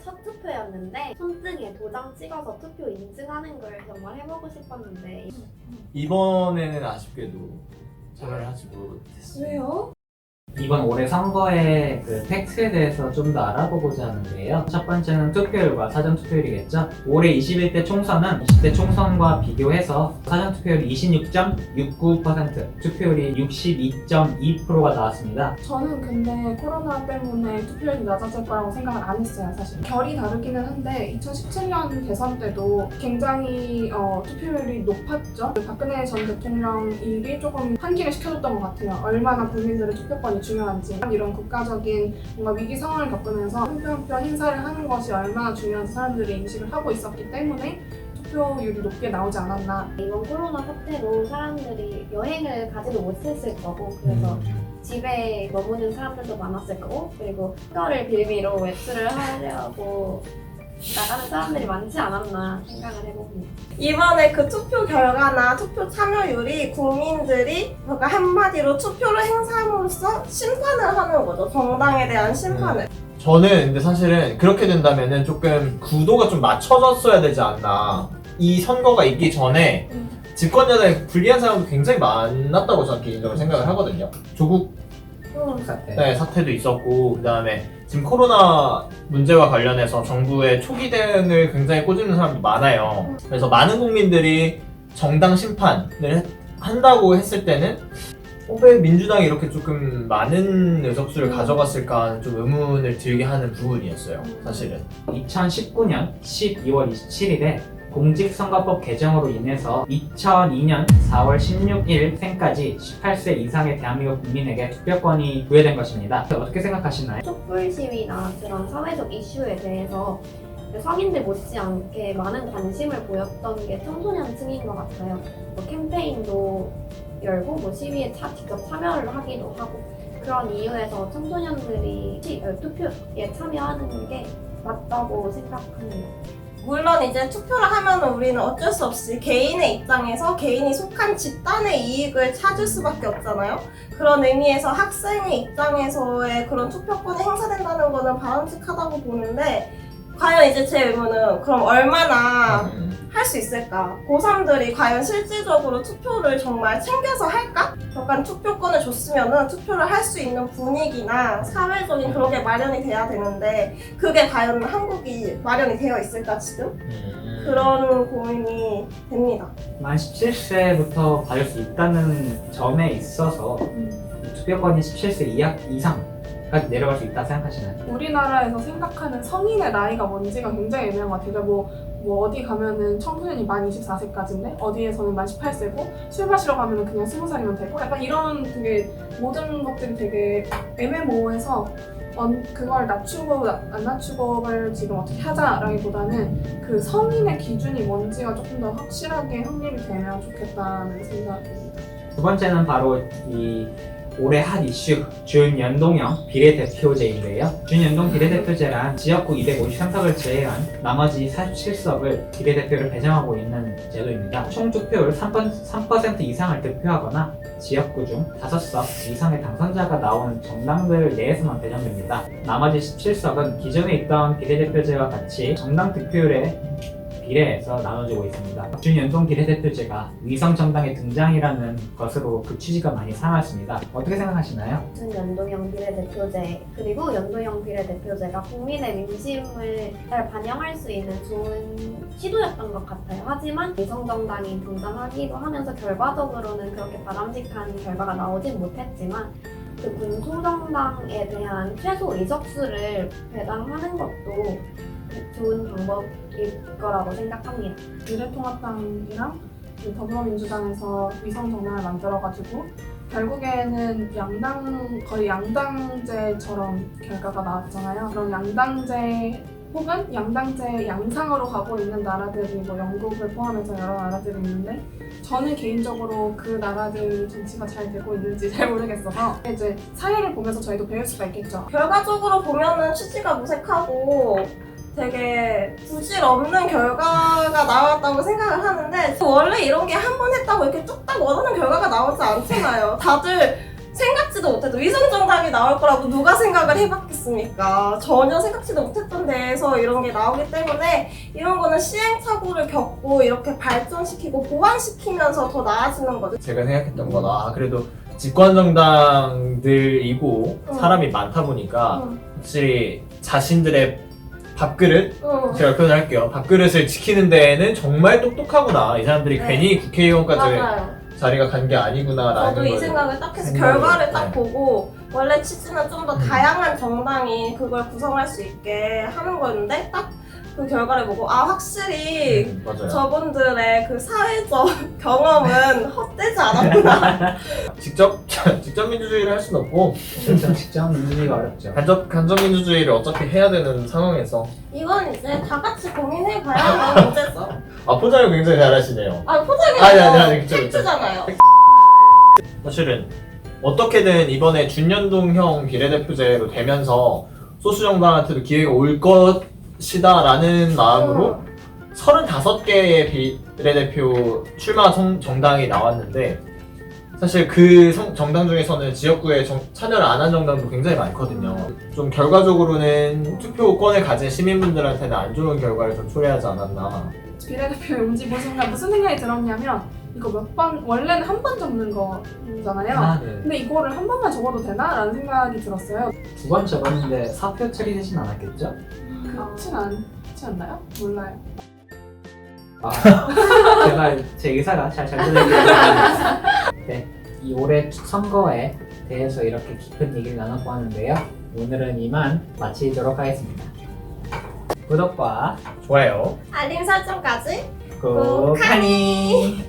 첫 투표였는데 손등에 도장 찍어서 투표 인증하는 걸 정말 해보고 싶었는데 이번에는 아쉽게도 참여를 하지 못했어요. 왜요? 이번 올해 선거의 그 팩트에 대해서 좀 더 알아보고자 하는데요. 첫 번째는 투표율과 사전투표율이겠죠. 올해 21대 총선은 20대 총선과 비교해서 사전투표율이 26.69%, 투표율이 62.2%가 나왔습니다. 저는 근데 코로나 때문에 투표율이 낮아질 거라고 생각을 안 했어요, 사실. 결이 다르기는 한데 2017년 대선 때도 굉장히 투표율이 높았죠. 박근혜 전 대통령 일이 조금 환기를 시켜줬던 것 같아요. 얼마나 국민들의 투표권이 중요한지, 이런 국가적인 뭔가 위기 상황을 겪으면서 한 표 한 표 행사를 하는 것이 얼마나 중요한지 사람들이 인식을 하고 있었기 때문에 투표율이 높게 나오지 않았나. 이번 코로나 사태로 사람들이 여행을 가지도 못했을 거고 그래서 집에 머무는 사람들도 많았을 거고 그리고 투표를 빌미로 외출을 하려고 나가는 사람들이 많지 않았나 생각을 해봅니다. 이번에 그 투표 결과나 투표 참여율이 국민들이 그러니까 한마디로 투표를 행사함으로써 심판을 하는 거죠. 정당에 대한 심판을. 저는 근데 사실은 그렇게 된다면은 조금 구도가 좀 맞춰졌어야 되지 않나. 이 선거가 있기 전에 집권 여당에 불리한 사람도 굉장히 많았다고 저는 개인적으로 생각을 하거든요. 조국 사태도 있었고 그다음에 지금 코로나 문제와 관련해서 정부의 초기 대응을 굉장히 꼬집는 사람도 많아요. 그래서 많은 국민들이 정당 심판을 한다고 했을 때는 왜 민주당이 이렇게 조금 많은 의석수를 가져갔을까 좀 의문을 들게 하는 부분이었어요, 사실은. 2019년 12월 27일에 공직선거법 개정으로 인해서 2002년 4월 16일 생까지 18세 이상의 대한민국 국민에게 투표권이 부여된 것입니다. 어떻게 생각하시나요? 촛불 시위나 그런 사회적 이슈에 대해서 성인들 못지않게 많은 관심을 보였던 게 청소년층인 것 같아요. 뭐 캠페인도 열고 뭐 시위에 직접 참여를 하기도 하고 그런 이유에서 청소년들이 투표에 참여하는 게 맞다고 생각합니다. 물론 이제 투표를 하면 우리는 어쩔 수 없이 개인의 입장에서 개인이 속한 집단의 이익을 찾을 수밖에 없잖아요. 그런 의미에서 학생의 입장에서의 그런 투표권이 행사된다는 거는 바람직하다고 보는데 과연 이제 제 의문은 그럼 얼마나 할 수 있을까? 고3들이 과연 실질적으로 투표를 정말 챙겨서 할까? 약간 투표권을 줬으면은 투표를 할 수 있는 분위기나 사회적인 그런 게 마련이 돼야 되는데 그게 과연 한국이 마련이 되어 있을까 지금? 그런 고민이 됩니다. 만 17세부터 받을 수 있다는 점에 있어서 투표권이 17세 이상까지 내려갈 수 있다 생각하시나요? 우리나라에서 생각하는 성인의 나이가 뭔지가 굉장히 애매한 것 같아요. 뭐 어디 가면은 청소년이 만 24세까지인데 어디에서는 만 18세고 술 마시러 가면은 그냥 20살이면 되고 약간 이런 되게 모든 것들이 되게 애매모호해서 그걸 낮추고 안 낮추고를 지금 어떻게 하자라기보다는 그 성인의 기준이 뭔지가 조금 더 확실하게 확립이 되면 좋겠다는 생각이 듭니다. 두 번째는 바로 이 올해 핫 이슈 준연동형 비례대표제인데요. 준연동 비례대표제란 지역구 253석을 제외한 나머지 47석을 비례대표를 배정하고 있는 제도입니다. 총 투표율 3% 이상을 득표하거나 지역구 중 5석 이상의 당선자가 나오는 정당들 내에서만 배정됩니다. 나머지 17석은 기존에 있던 비례대표제와 같이 정당 득표율에 비례해서 나눠지고 있습니다. 준연동 비례대표제가 위성 정당의 등장이라는 것으로 그 취지가 많이 상하였습니다. 어떻게 생각하시나요? 연동형 비례대표제 그리고 연동형 비례대표제가 국민의 민심을 잘 반영할 수 있는 좋은 시도였던 것 같아요. 하지만 위성정당이 등장하기도 하면서 결과적으로는 그렇게 바람직한 결과가 나오진 못했지만 그 군소정당에 대한 최소 의석수를 배당하는 것도 좋은 방법일 거라고 생각합니다. 미래통합당이랑 더불어민주당에서 위성정당을 만들어가지고 결국에는 거의 양당제처럼 결과가 나왔잖아요. 그럼 양당제 혹은 양당제 양상으로 가고 있는 나라들이 뭐 영국을 포함해서 여러 나라들이 있는데 저는 개인적으로 그 나라들 정치가 잘 되고 있는지 잘 모르겠어서 이제 사례를 보면서 저희도 배울 수가 있겠죠. 결과적으로 보면은 취지가 무색하고 되게 부질없는 결과가 나왔다고 생각을 하는데 원래 이런 게 한 번 했다고 이렇게 뚝딱 원하는 결과가 나오지 않잖아요. 다들 생각지도 못해도 위성정당이 나올 거라고 누가 생각을 해봤겠어요. 있겠습니까? 전혀 생각지도 못했던 데에서 이런 게 나오기 때문에 이런 거는 시행착오를 겪고 이렇게 발전시키고 보완시키면서 더 나아지는 거죠. 제가 생각했던 건 그래도 집권정당들이고 사람이 많다 보니까 확실히 자신들의 밥그릇, 제가 표현할게요. 밥그릇을 지키는 데에는 정말 똑똑하구나. 이 사람들이 네. 괜히 국회의원까지 맞아요. 자리가 간 게 아니구나라는 저도 이 걸 생각을 딱 해서 생각을, 결과를 딱 네. 보고 원래 취지는 좀 더 다양한 정당이 그걸 구성할 수 있게 하는 거였는데 딱 그 결과를 보고 확실히 맞아요. 저분들의 그 사회적 경험은 헛되지 않았구나. 직접 민주주의를 할 수는 없고 직접 민주주의가 어렵죠. 간접 민주주의를 어차피 해야 되는 상황에서 이건 이제 다 같이 고민해봐야 하는 문제죠. 포장을 굉장히 잘하시네요. 포장이 아니, 그쵸. 팩트잖아요. 사실은 어떻게든 이번에 준연동형 비례대표제로 되면서 소수 정당한테도 기회가 올 것이다라는 마음으로 35개의 비례대표 출마 정당이 나왔는데 사실 그 정당 중에서는 지역구에 참여를 안 한 정당도 굉장히 많거든요. 좀 결과적으로는 투표권을 가진 시민분들한테는 안 좋은 결과를 좀 초래하지 않았나. 비례대표 용지 보순간 무슨 생각이 들었냐면 이거 원래는 한 번 적는 거잖아요. 네. 근데 이거를 한 번만 적어도 되나? 라는 생각이 들었어요. 2번 적었는데 사표 처리되진 않았겠죠? 그렇진 않지 않나요? 몰라요. 제가 제 의사가 잘 전달되기를 네, 이 올해 선거에 대해서 이렇게 깊은 얘기를 나눠보았는데요. 오늘은 이만 마치도록 하겠습니다. 구독과 좋아요. 알림 설정까지 꾹하니